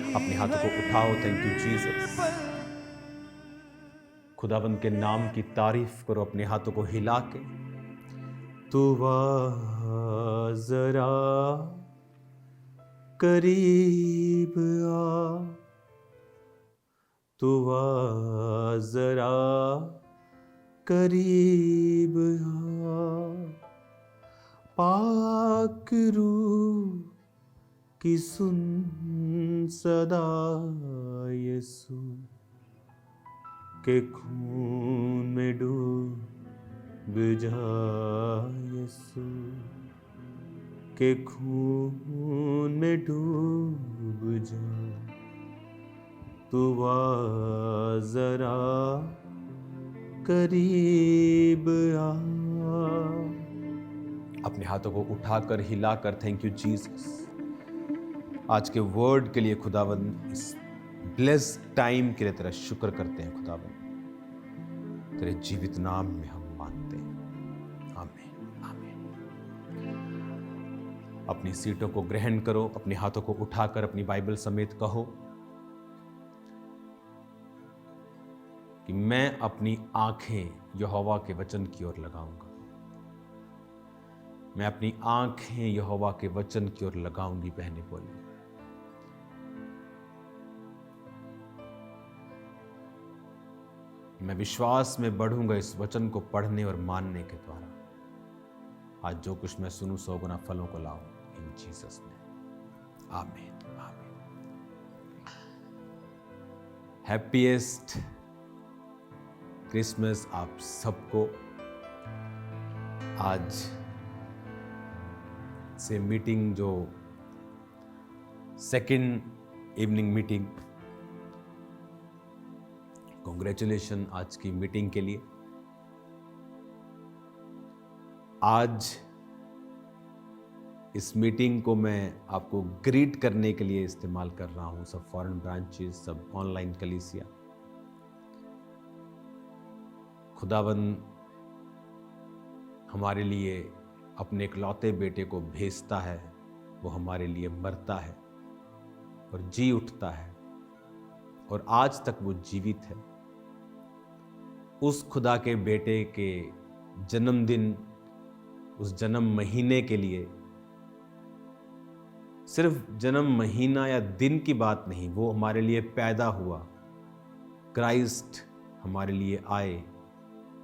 अपने हाथों को उठाओ। Thank you Jesus. खुदावंद के नाम की तारीफ करो अपने हाथों को हिला के। तू आ जरा करीब आ, तू आ जरा करीब आ, पाक रूह की सुन सदा यीशु के खून में डूब जा, यीशु के खून में डूब जा। तू आ जरा करीब आ। अपने हाथों को उठाकर हिलाकर थैंक यू जीसस। आज के वर्ड के लिए खुदावंद, इस ब्लेस्ड टाइम के लिए तेरा शुक्र करते हैं खुदावंद। तेरे जीवित नाम में हम मांगते हैं, आमीन आमीन। अपनी सीटों को ग्रहण करो। अपने हाथों को उठाकर अपनी बाइबल समेत कहो कि मैं अपनी आंखें यहोवा के वचन की ओर लगाऊंगा। मैं अपनी आंखें यहोवा के वचन की ओर लगाऊंगी। बहने बोली, मैं विश्वास में बढ़ूंगा इस वचन को पढ़ने और मानने के द्वारा। आज जो कुछ मैं सुनूं 100 गुना फलों को लाऊं इन जीसस नेम, आमीन आमीन। हैप्पीएस्ट क्रिसमस आप सबको। आज से मीटिंग, जो सेकंड इवनिंग मीटिंग, कॉन्ग्रेचुलेशन आज की मीटिंग के लिए। आज इस मीटिंग को मैं आपको ग्रीट करने के लिए इस्तेमाल कर रहा हूं। सब फॉरेन ब्रांचेस, सब ऑनलाइन कलीसिया। खुदावंद हमारे लिए अपने इकलौते बेटे को भेजता है। वो हमारे लिए मरता है और जी उठता है, और आज तक वो जीवित है। उस खुदा के बेटे के जन्मदिन, उस जन्म महीने के लिए, सिर्फ जन्म महीना या दिन की बात नहीं, वो हमारे लिए पैदा हुआ। क्राइस्ट हमारे लिए आए।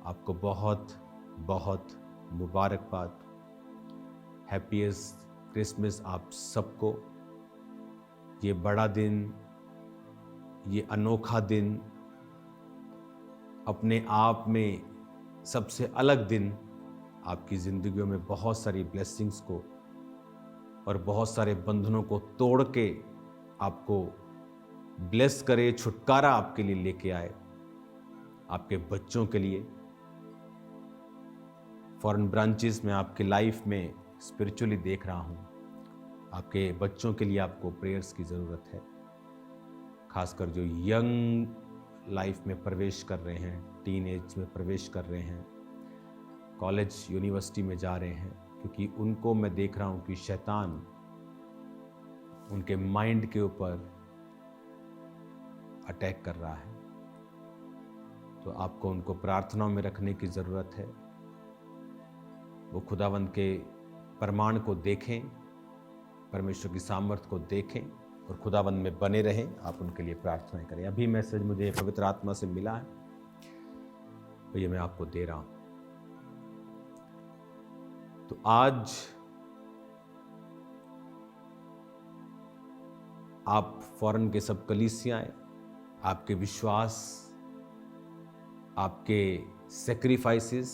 आपको बहुत बहुत मुबारकबाद। हैप्पीएस्ट क्रिसमस आप सबको। ये बड़ा दिन, ये अनोखा दिन, अपने आप में सबसे अलग दिन आपकी ज़िंदगियों में बहुत सारी ब्लेसिंग्स को और बहुत सारे बंधनों को तोड़ के आपको ब्लेस करे, छुटकारा आपके लिए लेके आए, आपके बच्चों के लिए। फॉरेन ब्रांचेस में आपके लाइफ में स्पिरिचुअली देख रहा हूँ, आपके बच्चों के लिए आपको प्रेयर्स की ज़रूरत है। खासकर जो यंग लाइफ में प्रवेश कर रहे हैं, टीन एज में प्रवेश कर रहे हैं, कॉलेज यूनिवर्सिटी में जा रहे हैं, क्योंकि उनको मैं देख रहा हूँ कि शैतान उनके माइंड के ऊपर अटैक कर रहा है। तो आपको उनको प्रार्थनाओं में रखने की ज़रूरत है। वो खुदावंद के प्रमाण को देखें, परमेश्वर की सामर्थ को देखें और खुदावंद में बने रहें। आप उनके लिए प्रार्थनाएं करें। अभी मैसेज मुझे पवित्र आत्मा से मिला है, तो ये मैं आपको दे रहा हूं। तो आज आप फॉरेन के सब कलीसियाएं, आपके विश्वास, आपके सैक्रिफाइसेस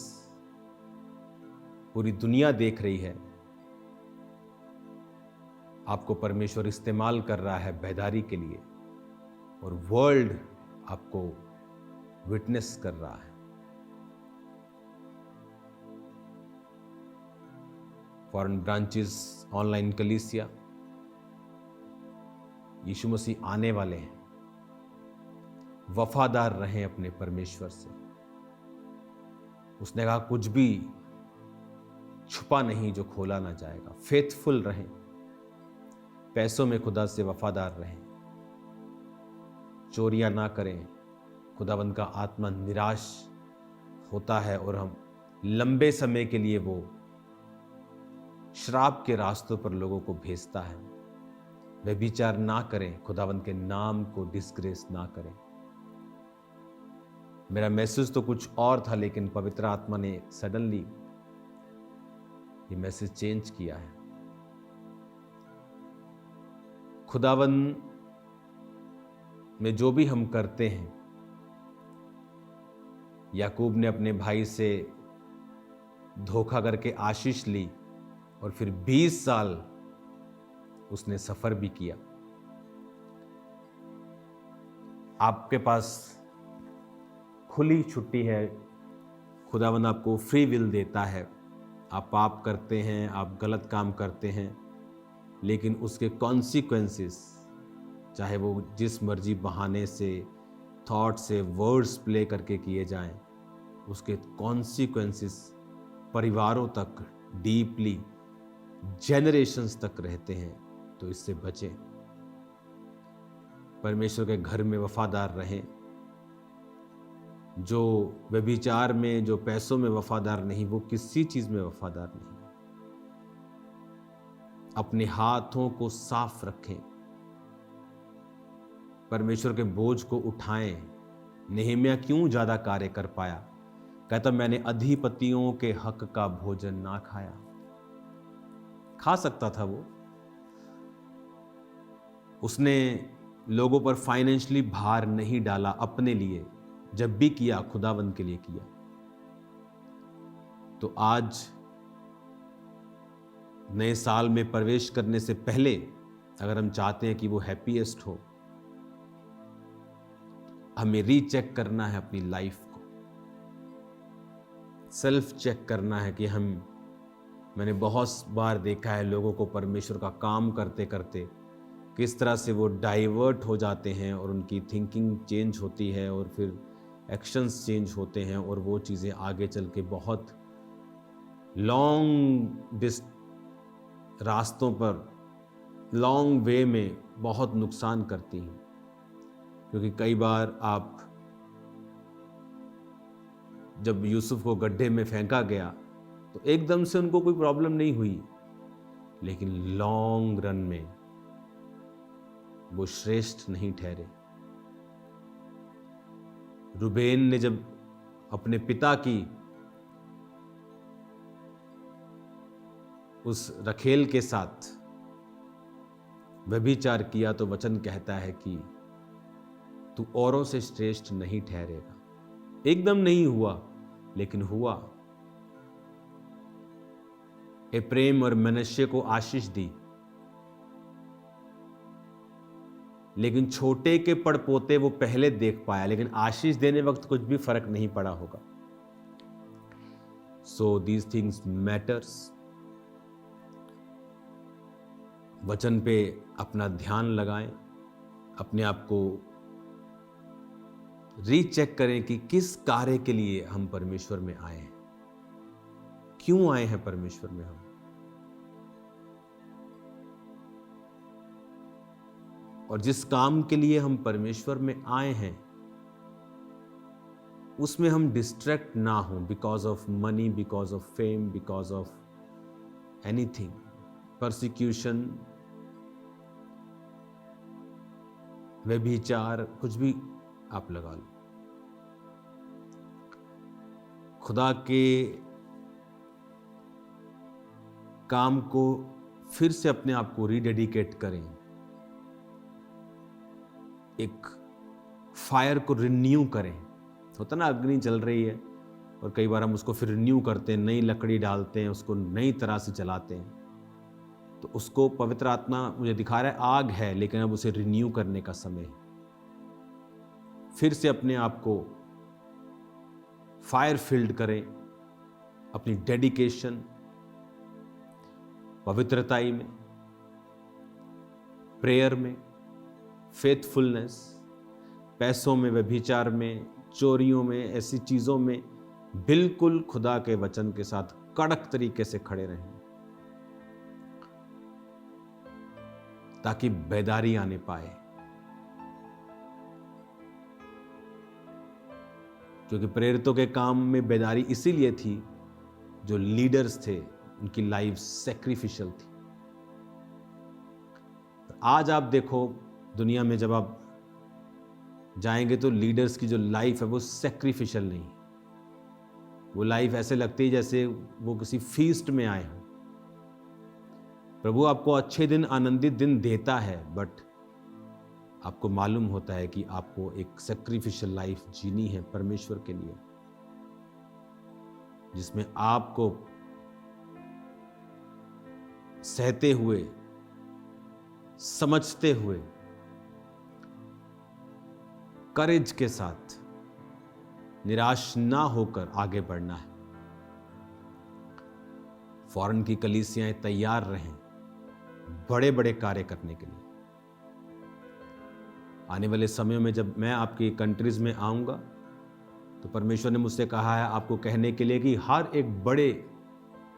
पूरी दुनिया देख रही है। आपको परमेश्वर इस्तेमाल कर रहा है बेदारी के लिए, और वर्ल्ड आपको विटनेस कर रहा है। फॉरेन ब्रांचेस, ऑनलाइन कलीसिया, यीशु मसीह आने वाले हैं। वफादार रहें अपने परमेश्वर से। उसने कहा कुछ भी छुपा नहीं जो खोला ना जाएगा। फेथफुल रहें, पैसों में खुदा से वफादार रहें, चोरियां ना करें, खुदावंद का आत्मा निराश होता है और हम लंबे समय के लिए वो श्राप के रास्तों पर लोगों को भेजता है। व्यभिचार ना करें, खुदावंद के नाम को डिस्ग्रेस ना करें। मेरा मैसेज तो कुछ और था, लेकिन पवित्र आत्मा ने सडनली ये मैसेज चेंज किया है। खुदावंद में जो भी हम करते हैं, याकूब ने अपने भाई से धोखा करके आशीष ली और फिर 20 साल उसने सफर भी किया। आपके पास खुली छुट्टी है, खुदावंद आपको फ्री विल देता है। आप पाप करते हैं, आप गलत काम करते हैं, लेकिन उसके कॉन्सिक्वेंसेस, चाहे वो जिस मर्जी बहाने से, थॉट से, वर्ड्स प्ले करके किए जाएं, उसके कॉन्सिक्वेंसेस परिवारों तक, डीपली जेनरेशंस तक रहते हैं। तो इससे बचें, परमेश्वर के घर में वफादार रहें। जो व्यभिचार में, जो पैसों में वफादार नहीं, वो किसी चीज में वफादार नहीं। अपने हाथों को साफ रखें, परमेश्वर के बोझ को उठाएं। नेहम्याह क्यों ज्यादा कार्य कर पाया? कहता, मैंने अधिपतियों के हक का भोजन ना खाया। खा सकता था वो। उसने लोगों पर फाइनेंशियली भार नहीं डाला अपने लिए, जब भी किया खुदावंद के लिए किया। तो आज नए साल में प्रवेश करने से पहले अगर हम चाहते हैं कि वो हैप्पीएस्ट हो, हमें रीचेक करना है अपनी लाइफ को, सेल्फ चेक करना है कि मैंने बहुत बार देखा है लोगों को परमेश्वर का काम करते करते किस तरह से वो डाइवर्ट हो जाते हैं और उनकी थिंकिंग चेंज होती है और फिर एक्शंस चेंज होते हैं और वो चीज़ें आगे चल के बहुत लॉन्ग रास्तों पर, लॉन्ग वे में बहुत नुकसान करती हैं। क्योंकि कई बार आप, जब यूसुफ को गड्ढे में फेंका गया तो एकदम से उनको कोई प्रॉब्लम नहीं हुई, लेकिन लॉन्ग रन में वो श्रेष्ठ नहीं ठहरे। रुबेन ने जब अपने पिता की उस रखेल के साथ व्यभिचार किया तो वचन कहता है कि तू औरों से श्रेष्ठ नहीं ठहरेगा। एकदम नहीं हुआ, लेकिन हुआ। एप्रेम और मनश्शे को आशीष दी, लेकिन छोटे के पड़पोते वो पहले देख पाया, लेकिन आशीष देने वक्त कुछ भी फर्क नहीं पड़ा होगा। So these things matters. वचन पे अपना ध्यान लगाएं, अपने आप को रीचेक करें कि किस कार्य के लिए हम परमेश्वर में आए हैं, क्यों आए हैं परमेश्वर में हम। और जिस काम के लिए हम परमेश्वर में आए हैं उसमें हम डिस्ट्रैक्ट ना हो because of money, because of fame, because of anything, persecution, व्यभिचार, कुछ भी आप लगा लो। खुदा के काम को फिर से अपने आप को रीडेडिकेट करें, एक फायर को रिन्यू करें। होता ना, अग्नि जल रही है और कई बार हम उसको फिर रिन्यू करते हैं, नई लकड़ी डालते हैं, उसको नई तरह से जलाते हैं। तो उसको पवित्र आत्मा मुझे दिखा रहा है आग है, लेकिन अब उसे रिन्यू करने का समय है। फिर से अपने आप को फायर फील्ड करें, अपनी डेडिकेशन, पवित्रताई में, प्रेयर में, फेथफुलनेस, पैसों में, व्यभिचार में, चोरियों में, ऐसी चीजों में बिल्कुल खुदा के वचन के साथ कड़क तरीके से खड़े रहें, ताकि बेदारी आने पाए। क्योंकि प्रेरितों के काम में बेदारी इसीलिए थी, जो लीडर्स थे उनकी लाइफ सैक्रिफिशियल थी। आज आप देखो दुनिया में जब आप जाएंगे तो लीडर्स की जो लाइफ है वो सैक्रिफिशियल नहीं। वो लाइफ ऐसे लगती है जैसे वो किसी फीस्ट में आए हों। प्रभु आपको अच्छे दिन, आनंदित दिन देता है, बट आपको मालूम होता है कि आपको एक सैक्रिफिशियल लाइफ जीनी है परमेश्वर के लिए, जिसमें आपको सहते हुए, समझते हुए, करेज के साथ, निराश ना होकर आगे बढ़ना है। फॉरेन की कलीसियाएं तैयार रहें बड़े बड़े कार्य करने के लिए। आने वाले समयों में जब मैं आपकी कंट्रीज में आऊंगा तो परमेश्वर ने मुझसे कहा है आपको कहने के लिए कि हर एक बड़े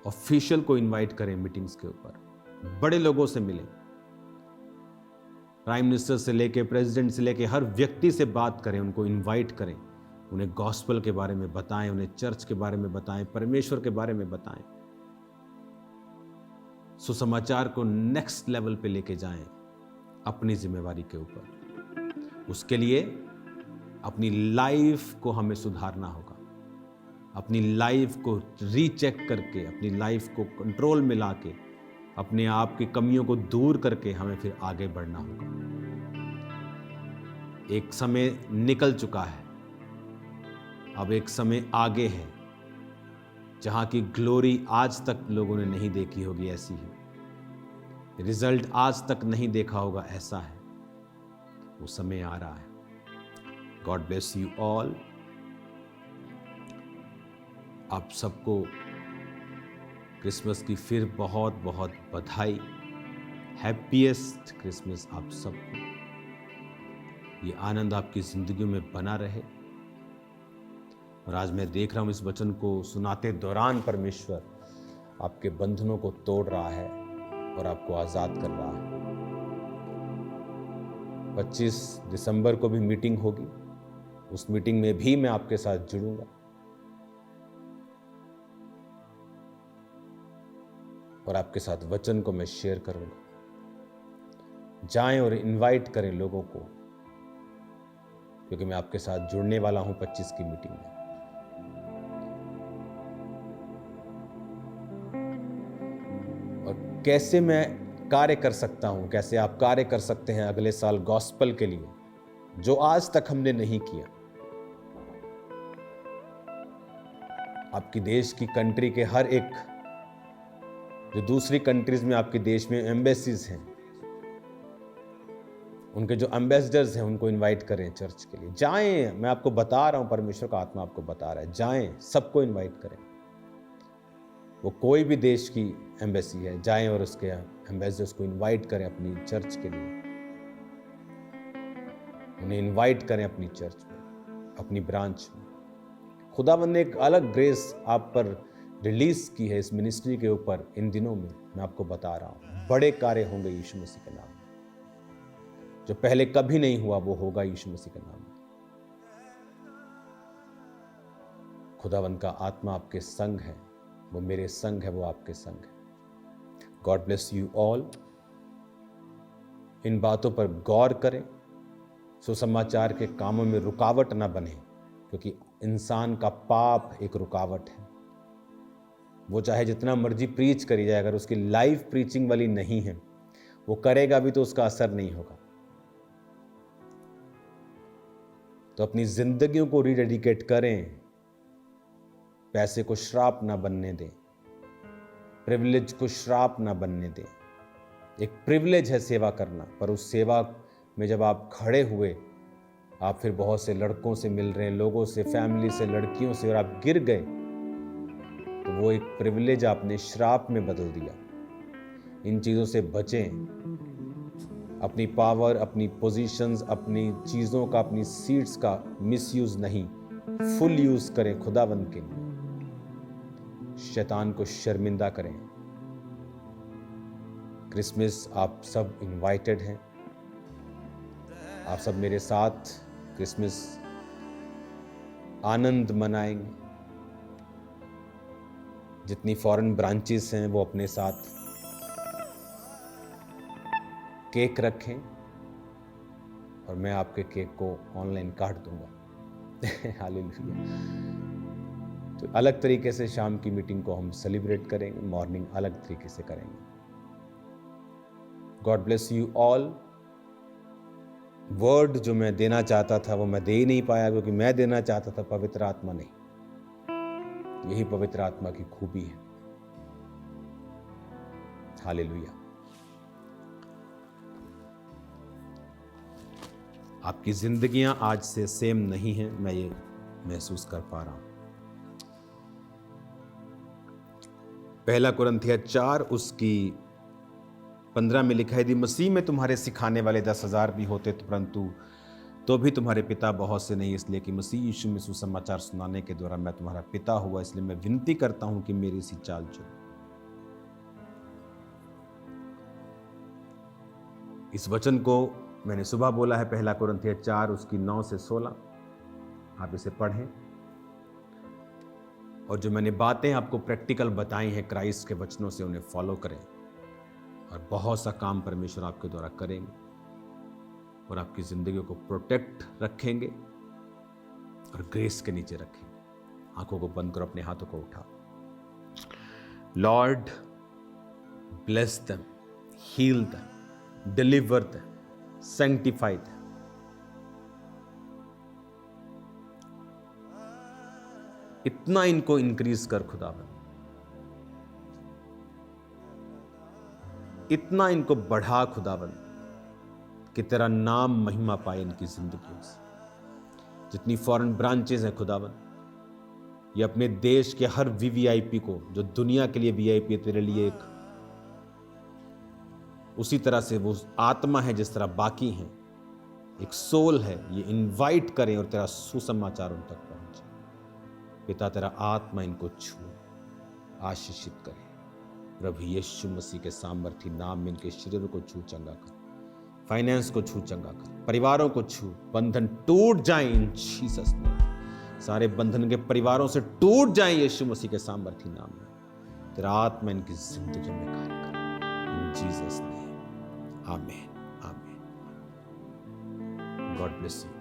ऑफिशियल को इनवाइट करें मीटिंग्स के ऊपर, बड़े लोगों से मिलें, प्राइम मिनिस्टर से लेके प्रेसिडेंट से लेके हर व्यक्ति से बात करें, उनको इनवाइट करें, उन्हें गॉस्पेल के बारे में बताएं, उन्हें चर्च के बारे में बताएं, परमेश्वर के बारे में बताएं, सुसमाचार को नेक्स्ट लेवल पे लेके जाएं अपनी जिम्मेवारी के ऊपर। उसके लिए अपनी लाइफ को हमें सुधारना होगा, अपनी लाइफ को रीचेक करके, अपनी लाइफ को कंट्रोल में लाके, अपने आप की कमियों को दूर करके हमें फिर आगे बढ़ना होगा। एक समय निकल चुका है, अब एक समय आगे है जहां की ग्लोरी आज तक लोगों ने नहीं देखी होगी, ऐसी है। रिजल्ट आज तक नहीं देखा होगा, ऐसा है। वो समय आ रहा है। God bless you all. आप सबको क्रिसमस की फिर बहुत बहुत बधाई। हैप्पीएस्ट क्रिसमस आप सबको। ये आनंद आपकी जिंदगी में बना रहे। और आज मैं देख रहा हूं इस वचन को सुनाते दौरान परमेश्वर आपके बंधनों को तोड़ रहा है और आपको आजाद कर रहा है। 25 दिसंबर को भी मीटिंग होगी, उस मीटिंग में भी मैं आपके साथ जुड़ूंगा और आपके साथ वचन को मैं शेयर करूंगा। जाएं और इनवाइट करें लोगों को, क्योंकि मैं आपके साथ जुड़ने वाला हूं 25 की मीटिंग में। और कैसे मैं कार्य कर सकता हूं, कैसे आप कार्य कर सकते हैं अगले साल गॉस्पेल के लिए, जो आज तक हमने नहीं किया। आपकी देश की कंट्री के हर एक, जो दूसरी कंट्रीज में आपके देश में एम्बेसीज हैं, उनके जो एम्बेसडर्स हैं उनको इनवाइट करें चर्च के लिए। जाएं, मैं आपको बता रहा हूं, परमेश्वर का आत्मा आपको बता रहा है, जाएं, सबको इनवाइट करें। वो कोई भी देश की एम्बेसी है, जाएं और उसके एम्बेसडर्स को इनवाइट करें अपनी चर्च के लिए। उन्हें इनवाइट करें अपनी चर्च में, अपनी ब्रांच में। खुदावंद ने एक अलग ग्रेस आप पर रिलीज की है इस मिनिस्ट्री के ऊपर इन दिनों में। मैं आपको बता रहा हूं, बड़े कार्य होंगे यीशु मसीह के नाम में। जो पहले कभी नहीं हुआ वो होगा यीशु मसीह के नाम में। खुदावंद का आत्मा आपके संग है, वो मेरे संग है, वो आपके संग है। God bless you all. इन बातों पर गौर करें, सुसमाचार के कामों में रुकावट ना बने, क्योंकि इंसान का पाप एक रुकावट है। वो चाहे जितना मर्जी प्रीच करी जाए, अगर उसकी लाइफ प्रीचिंग वाली नहीं है, वो करेगा भी तो उसका असर नहीं होगा। तो अपनी जिंदगियों को रीडेडिकेट करें, पैसे को श्राप ना बनने दें, प्रिविलेज को श्राप ना बनने दें। एक प्रिविलेज है सेवा करना, पर उस सेवा में जब आप खड़े हुए, आप फिर बहुत से लड़कों से मिल रहे हैं, लोगों से, फैमिली से, लड़कियों से, और आप गिर गए, तो वो एक प्रिविलेज आपने श्राप में बदल दिया। इन चीज़ों से बचें। अपनी पावर, अपनी पोजीशंस, अपनी चीज़ों का, अपनी सीट्स का मिसयूज नहीं, फुल यूज करें खुदावंद के लिए। शैतान को शर्मिंदा करें। क्रिसमस आप सब इनवाइटेड हैं। आप सब मेरे साथ क्रिसमस आनंद मनाएंगे। जितनी फॉरेन ब्रांचेस हैं वो अपने साथ केक रखें और मैं आपके केक को ऑनलाइन काट दूंगा। हालेलुया। तो अलग तरीके से शाम की मीटिंग को हम सेलिब्रेट करेंगे, मॉर्निंग अलग तरीके से करेंगे। God bless you all. Word जो मैं देना चाहता था वो मैं दे ही नहीं पाया, क्योंकि मैं देना चाहता था पवित्र आत्मा नहीं। यही पवित्र आत्मा की खूबी है। हालेलुया। आपकी जिंदगियां आज से सेम नहीं हैं, मैं ये महसूस कर पा रहा हूं। पहला कुरिन्थियों 4 उसकी 15 में लिखा है, यदि मसीह में तुम्हारे सिखाने वाले 10,000 भी होते परंतु तो भी तुम्हारे पिता बहुत से नहीं, इसलिए कि मसीह यीशु में सुसमाचार सुनाने के द्वारा मैं तुम्हारा पिता हुआ। इसलिए मैं विनती करता हूं कि मेरी सी चाल चलो। इस वचन को मैंने सुबह बोला है, पहला कुरिन्थियों 4 उसकी 9 से 16। आप इसे पढ़ें और जो मैंने बातें आपको प्रैक्टिकल बताई हैं क्राइस्ट के वचनों से, उन्हें फॉलो करें और बहुत सा काम परमेश्वर आपके द्वारा करेंगे और आपकी जिंदगी को प्रोटेक्ट रखेंगे और ग्रेस के नीचे रखेंगे। आंखों को बंद करो, अपने हाथों को उठाओ। Lord bless them, heal them, deliver them, sanctify them. इतना इनको इंक्रीज कर खुदावन, इतना इनको बढ़ा खुदावन कि तेरा नाम महिमा पाए इनकी जिंदगी से। जितनी फॉरेन ब्रांचेस हैं खुदावन, ये अपने देश के हर वीवीआईपी को, जो दुनिया के लिए वीआईपी है, तेरे लिए एक उसी तरह से वो आत्मा है जिस तरह बाकी हैं, एक सोल है, ये इनवाइट करें और तेरा सुसमाचार उन तक पहुंचे। पिता तेरा आत्मा इनको छू आशीषित करे। प्रभु यीशु मसीह के सामर्थी नाम में इनके शरीर को छू चंगा कर, फाइनेंस को छू चंगा कर, परिवारों को छू, बंधन टूट जाए इन जीसस नेम। सारे बंधन के परिवारों से टूट जाए यीशु मसीह के सामर्थी नाम में। तेरा आत्मा इनकी जिंदगी में कार्य करे इन जीसस नेम। आमीन, आमीन। God bless you.